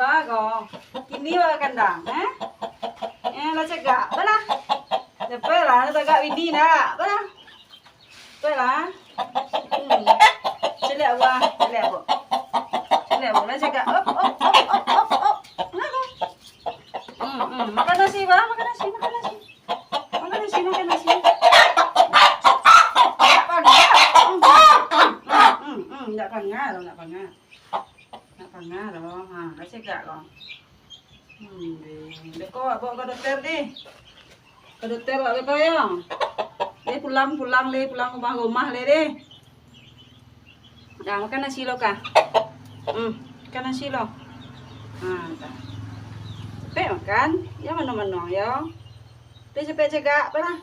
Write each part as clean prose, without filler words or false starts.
ba go. Kini ba kandang, eh? La cegak, bala. Cepat lah, tagak ini nak, bala. Cepat lah. Celek buah, celek bu. Celek bu, la cegak. Op. Makan nasi ba, makan nasi. Makan nasi. Nggak pangah loh. Nggak pangah loh. La cegak loh. Dek kok bawa ke dokter deh. Ke dokter apa kau yang? Deh pulang rumah deh. Dah makan nasi lo kah? Makan nasi lo. Dah. Cepet makan, ya menong ya. Deh cepet cegak, apa?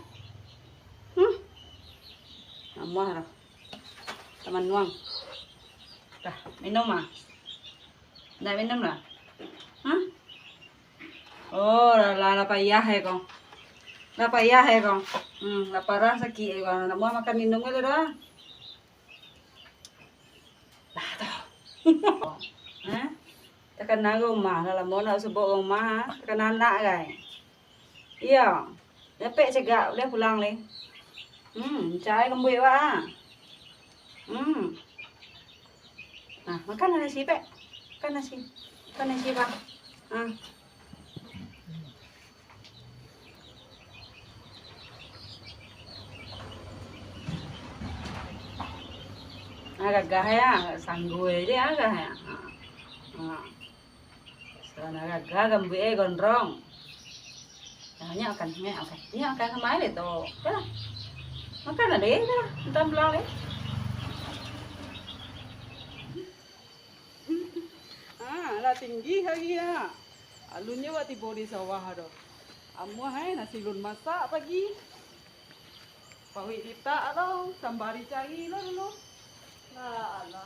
Amah lah. Teman nuang. Dah, minum ah. Dah minum lah. Oh, la payah ya con. La payah ya con. La parah sakit con. Nak mau makan minum ke dah? Lah tu. Tekan nak rumah lah mau nak sebut rumah, tekan anak kan. Iya. Dapat cegak boleh pulang ni. Cai kembui wah. Nah, makan nasi pek. Makan nasi. Makan nasi bang. Agak ya, sanggui dia agak ya. Sekarang agak gambi gondrong. Hanya akan kemana itu? Dah, makan ada dah, entar belang deh. Lah tinggi lagi ya. Alunnya wati bodi sawah ada. Amu hai nasi lun masak pagi. Pawi kita atau sambari cari lo dulu. Allah.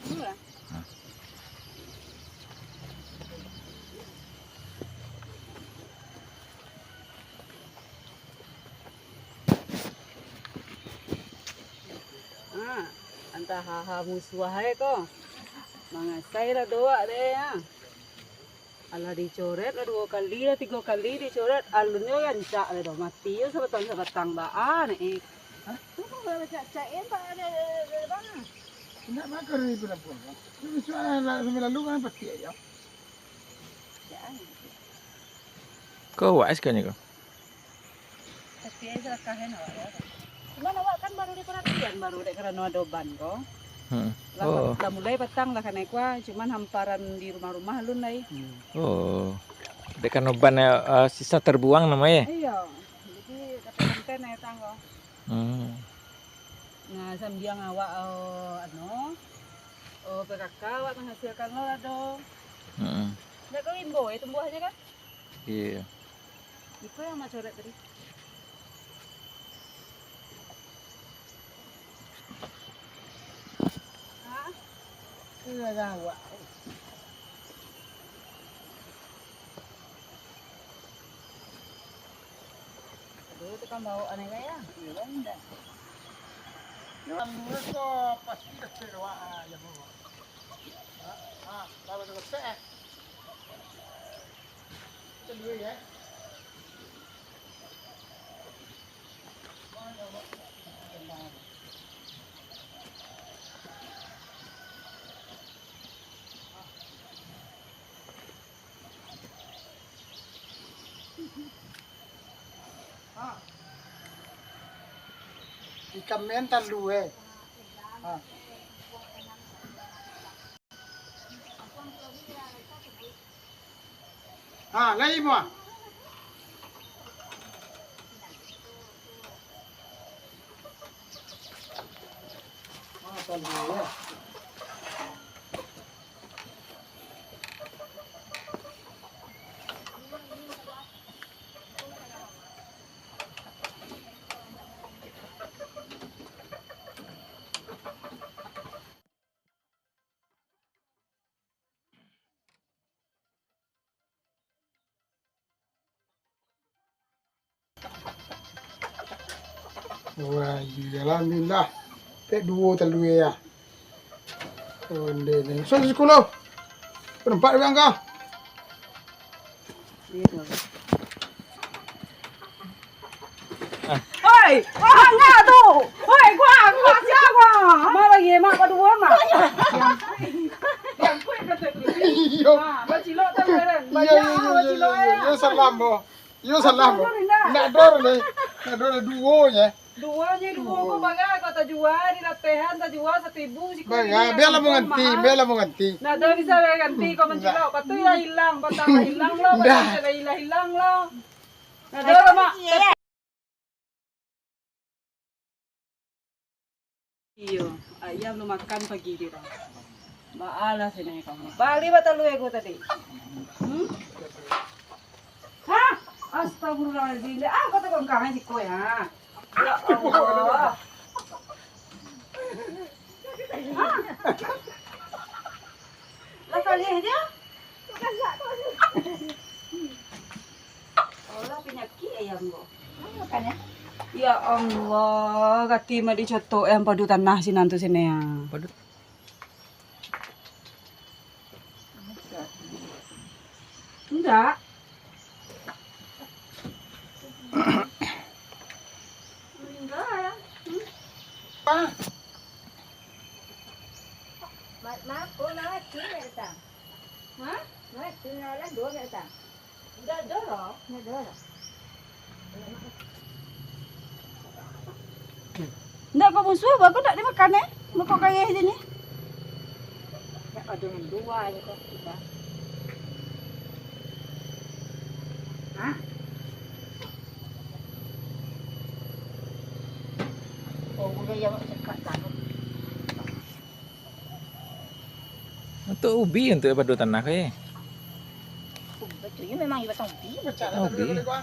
Mula. Antah haha musuh hai ko. Mangasai lah doa deh ya. Alah dicoret lah 2 kali lah 3 kali dicoret. Alunnya kan cak lah mati ya sebatang baan nih. Tunggu cak-cakin pak ada mana? Tidak makan ni pun. Ini soalan lalu kan pasti ya. Kau awak sekarang ni kau? Pasti aja kahen awak. Cuman awak kan baru diperhatian baru dek kerana ada ban kau. Lah mulai petang lah kan ekwa, cuman hamparan di rumah-rumah lu nai. Oh. Dekat oban sisa terbuang namanya. Iya. Jadi kata naik tanggo. Nah, sambil ngawak PKK awak menghasilkan lo ada. Nggak kau imbo itu buahnya kan? Iya. Itu yang mau coret tadi. Tidak ngawak. Aduh, itu kan bau aneh ya? Iya, enggak. Yang dulu kok pasti kecewa ya bu. Kalau selesai. Kita dulu ya. Ikan mental dulu lagi mau. Wah, alhamdulillah. Tek 2 telu ya. Onde ni. So sekolah. Perempat bang kau. Gitu. Oi, wah enggak tuh. Woi, gua siapa? Ma lagi mak berdua mak. Yang kue kata Iyo. bacilo tak beren. Iya, Banyak bacilo ya. Yo salam bo. Yo salam bo. Nak dor le. Nak dor duo ya. Duanya dua kok bagai kata jual di lapehan tak jual 1.000 sih. Baga, biar lah mau ganti. Nah, dah bisa ganti kau mencilo. Patu ya hilang, patah hilang lo, patah hilang lo. Nah, dah mak. Iyo, ayam lu makan pagi dia. Maala sini kamu. Bali batal lu ego tadi. Hah? Astagfirullahaladzim. Ah, kata kau kami si kau ya. Ya Allah. Lah kali aja. Allah penyakit ayam kau. Makannya. Ya Allah, kati mah dicoto yang padu tanah sinan tu sini ya. Padut. Enggak. Enggak ya. Maaf, cô nói chín mẹ ta. Hah? Nói chín nói là đũa mẹ ta. Enggak ada loh. Nó đũa rồi. Enggak kau musuh, bagus tak dimakan eh? Mau kau kaya aja nih. Chắc ở đường đua như con kita. Hả? Ồ, udah ya mau cekat tanah. Untuk ubi untuk padut tanah ke. Betul, ya memang iba tong pi. Bercanda dulu kali gua.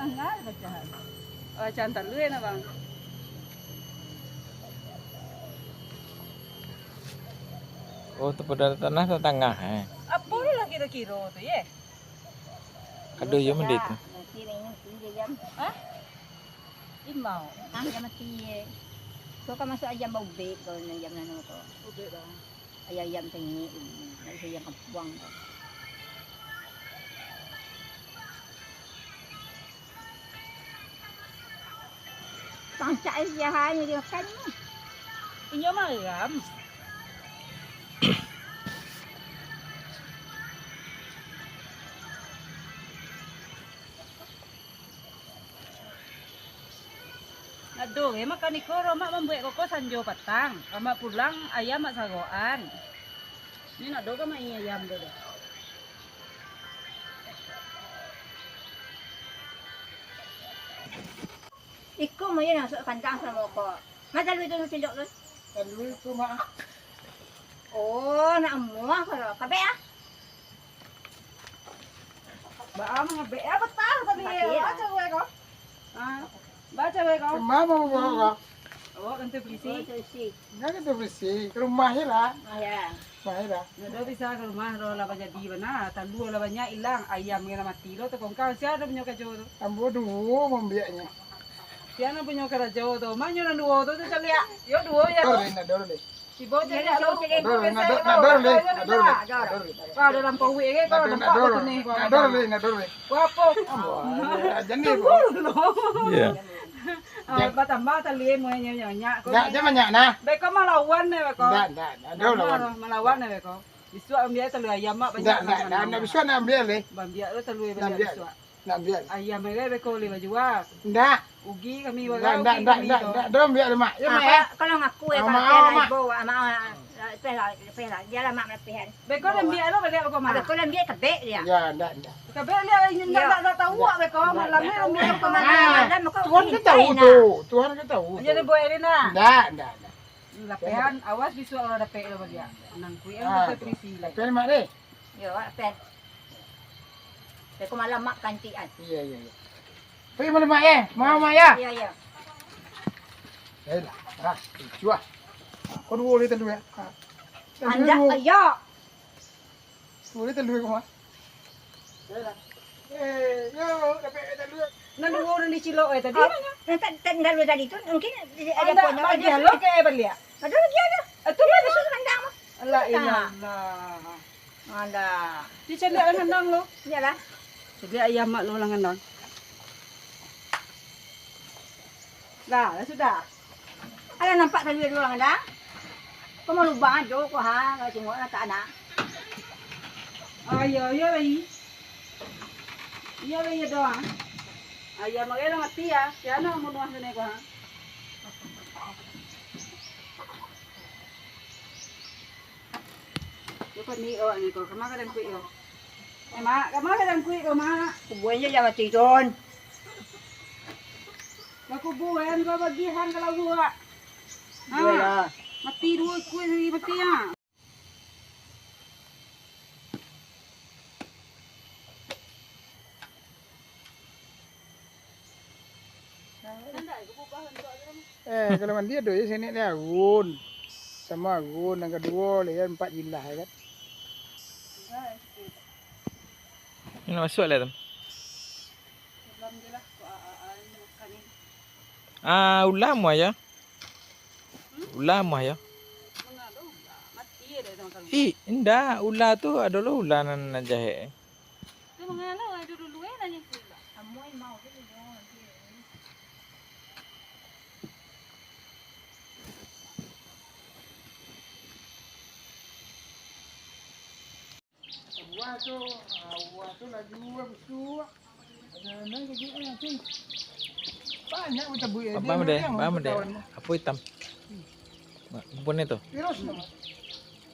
Enggak ada bacaan. Oh, cantar lu ya bang. Oh, untuk padut tanah ke tengah Apa lah kira-kira tu ya? Aduh, ya mendit. Nanti ini tinggi jam. Hah? Imau. Jam mati. Kau kan masuk ayam bau bek kau yang jam nano tu. Udah dah. Ayam tinggi, ayam kampung. Pangcak siapa ni dia makan? Inyo malam. Aduh, ya makan ikoro mak membuat koko sanjo patang. Mak pulang ayam mak sagoan. Ini nak doga mak ini ayam dulu. Ikut mo yun, masuk kandang sama ko. Madalo ito ng sindok doon. Dulu itu mah. Oh, naamuha ko. Kabe ah. Ba mga be, betah tadi. Mati, Baca gue kok. Ah, baca gue kok. Mama mau bawa. Oh, kan tu polisi. Susi. Enggak kita bersih. Ke rumahnya lah. Ayan. Rumahnya lah. Nado bisa ke rumah ro la banyak di mana, tandu la banyak hilang, ayam yang mati lo tu kong kau siapa punya kejo tu. Ambo dulu membiaknya. Siapa punya kejo tu, mana yang dua tu tu cari ya. Yo dua ya. Dor le. Si bocah Dia dia nak tu. cari Dor le. Kau dalam pau ke kau nampak tu ni. Dor le. Wapo. Jadi bu. Iya. Batamba tali mo nyak. Enggak, dia banyak nah. Beko malawan ne beko. Enggak. Ada lawan. Malawan ne beko. Biswa ambil telu ayam mak banyak. Enggak bisa ambil le. Bambia lo telu banyak Ambil. biswa. Ambil. Ayam mereka beko lima jual. Enggak. Ugi kami Enggak, bagai. enggak. Dia ambil mak. Ya mak ya. Kalau ngaku ya, Mak, kalau mak. ibu, pera, dia lah mak lepihan. Beko dan biar lo balik beko Ada mana? kalau dia kabe dia. Ya, enggak. Kabe dia ingin tak tahu apa beko malamnya ambil beko mana. Mana mau kau Tuhan kan tahu tuh. Tuhan kan tahu. Jadi boy Elina. Enggak. Lapehan awas biswa lo dapat lo dia. Nang kui Ah, ang polisi lagi. Tapi mak deh. Yo, pen. Tapi malam mak kantian. Iya. Pergi mana mak ya? Mau mak ya? Iya. Yalah. Ah, cuah. Kau dulu ni telu ya. Anda ayo. Dulu telu kau mah. Yo, dapat telu. Nang orang di Cilo tadi. Tanda lu tadi tu mungkin ada Ada punya dia lo ke balik. Ada lagi ada. Itu mana? Masuk kandang mah. Alah ini Tak. lah. Alah. Di celik lang handang lo. Iyalah. Celik ayam mak lo lang handang. Dah sudah. Ada nampak tadi dua orang dah? Kau mau lubang aja kau ha, kau tengok nak tak nak. Ayo lagi. Iya lagi doang. Ayam mak lang mati ya. Siapa mau nuah sini ko ha? Dapat ni ni ko. Kama ka dan kuy yo. Mak, kama ka dan kuy ko mak. Kubuannya jangan tidur. Makubuhan ka bagihan kalau buat. Iyalah. Mati dua kuih lagi mati ya. Kalau mandi ada ya sini ni agun. Sama agun yang kedua lihat 4 jilah kan. Ini masuk lah tu. Ulam aja. Ulam aja. Mati ya dah makan. Indah. Ular tu adalah ulanan jahe. Tu mengalah ada dulu nanya pula. Amoy mau tu dong. Buah tu lagi buah besar. Ada naik lagi nanti. Banyak macam buah. Bama deh. Apa hitam? Bukan itu. Terus nama.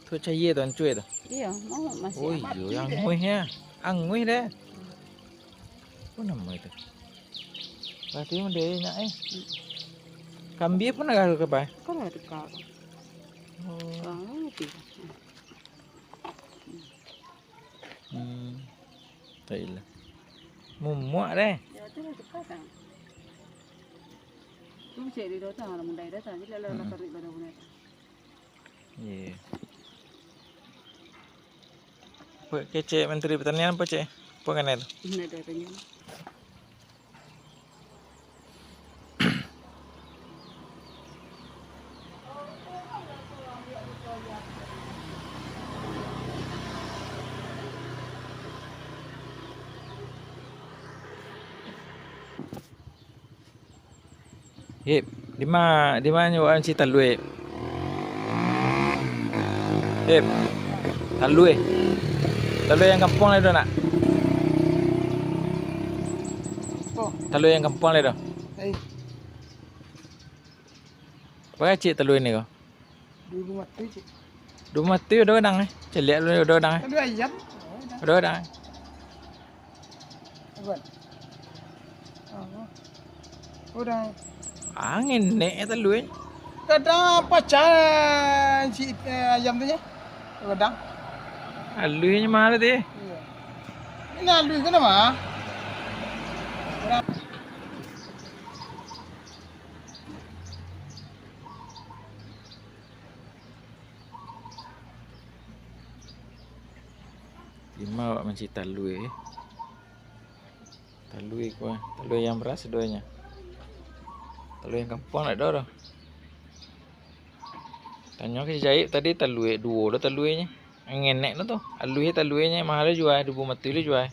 Tu cahaya tu, cuy tu. Iya, mau masih. Oh iya, angui ya. Angui deh. Apa nama itu? Berarti mana nak Kambing pun agak ke apa? Kau ada kau. Oh. Mati. Tak ilah. Muak deh. Ya tu ada kau kan. Tu cek di datang, ada mundai datang. Jadi lalu nak tarik pada mundai. Iya. Pak kecek Menteri Pertanian apa cek? Apa kan itu? Ini ada tanya. Hip, di mana nyuan si talue? Hip, talue. Talue yang kampung lah tu nak. Oh, Talue yang kampung lah tu. eh Apa cik talue ni kau? dulu mati cik. Dua mati udah udang Celik lu udah udang Ada ayam. Udah udang Agun. Udah. Angin nek talue. Kadang pacar si ayam tu nya. Kadang. Alue nya mahal deh. Iya. Ini alu kenapa? Lima awak menci talue. Talue kuah. Talue yang beras doanya. Talue yang kampung nak dah. Tanya ke jahit tadi talue dua dah taluenya. Ngenek tu. Alue taluenya mahal jual 2 mati lu jual.